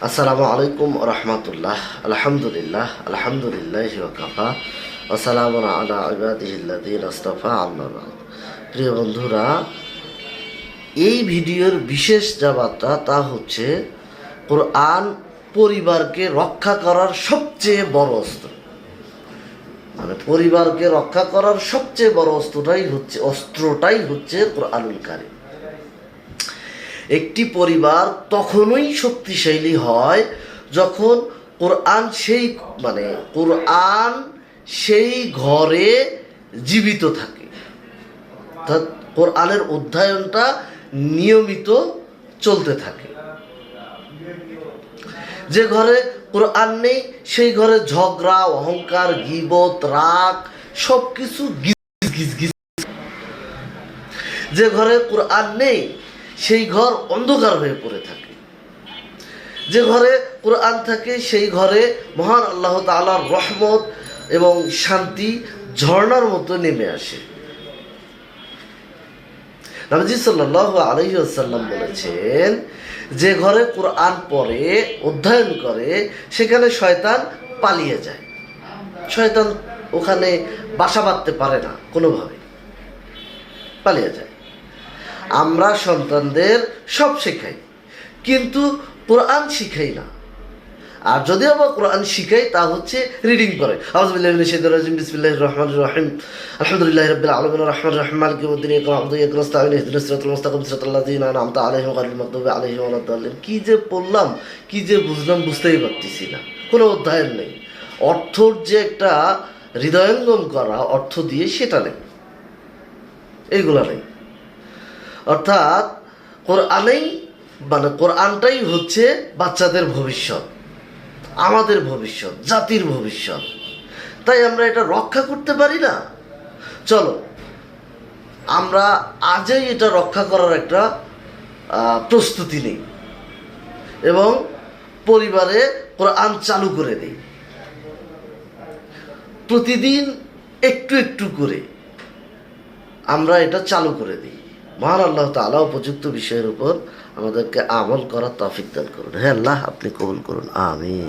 আসসালামু আলাইকুম রহমতুল্লাহ। আলহামদুলিল্লাহ আলহামদুলিল্লাহ ওয়াকাফা ওয়াসালামুন আলা ইবাদিহিল্লাযীনা ইসতাফা, আম্মা বা'দ। প্রিয় বন্ধুরা, এই ভিডিওর বিশেষ যা বার্তা তা হচ্ছে কোরআন পরিবারকে রক্ষা করার সবচেয়ে বড় অস্ত্র। মানে পরিবারকে রক্ষা করার সবচেয়ে বড় অস্ত্রটাই হচ্ছে কোরআনুল কারীম। একটি পরিবার তখনই শক্তিশালী হয় যখন কোরআন সেই ঘরে জীবিত থাকে, অর্থাৎ কোরআনের অধ্যয়নটা নিয়মিত চলতে থাকে। যে ঘরে কোরআন নেই সেই ঘরে ঝগড়া, অহংকার, গীবত, রাগ সবকিছু গিজ। যে ঘরে কোরআন নেই সেই ঘর অন্ধকার হয়ে পড়ে থাকে। যে ঘরে কোরআন থাকে সেই ঘরে মহান আল্লাহ তাআলার রহমত এবং শান্তি ঝর্ণার মতো নেমে আসে। নবীজি সাল্লাল্লাহু আলাইহি ওয়াসাল্লাম বলেছেন, যে ঘরে কোরআন পড়ে, অধ্যয়ন করে, সেখানে শয়তান পালিয়ে যায়। শয়তান ওখানে বাসা বাঁধতে পারে না, কোনোভাবে পালিয়ে যায়। আমরা সন্তানদের সব শেখাই, কিন্তু কোরআন শিখাই না। আর যদিও বা কোরআন শিখাই তা হচ্ছে রিডিং করে। আউযুবিল্লাহি মিনাশ শাইতানির রাজিম, বিসমিল্লাহির রহমানির রহিম, আলহামদুলিল্লাহি রাব্বিল আলামিন, আর রাহমানির রহিম, মালিকি ইয়াউমিদ্দিন, ইyyaka না'বুদু ওয়া ইyyaka নাস্তাঈন, ইহদিনাস সিরাতাল মুস্তাকিম, সিরাতাল লাযীনা আন'আমতা আলাইহিম গায়রিল মাগদুবি আলাইহিম ওয়া লাদ-দাল্লিন। কি যে পড়লাম, কি যে বুঝলাম, বুঝতেই পারতেছি না। কোনো অধ্যয়ন নেই, অর্থর যে একটা হৃদয়ঙ্গম করা অর্থ দিয়ে সেটা নেই, এইগুলা নেই। অর্থাৎ কোরআনটাই হচ্ছে বাচ্চাদের ভবিষ্যৎ, আমাদের ভবিষ্যৎ, জাতির ভবিষ্যৎ। তাই আমরা এটা রক্ষা করতে পারি না? চলো আমরা আজই এটা রক্ষা করার একটা প্রস্তুতি নেই এবং পরিবারে কোরআন চালু করে দেই। প্রতিদিন একটু একটু করে আমরা এটা চালু করে দিই। মহান আল্লাহ তাআলা উপযুক্ত বিষয়ের উপর আমাদেরকে আমল করার তৌফিক দান করুন। হে আল্লাহ, আপনি কবুল করুন, আমিন।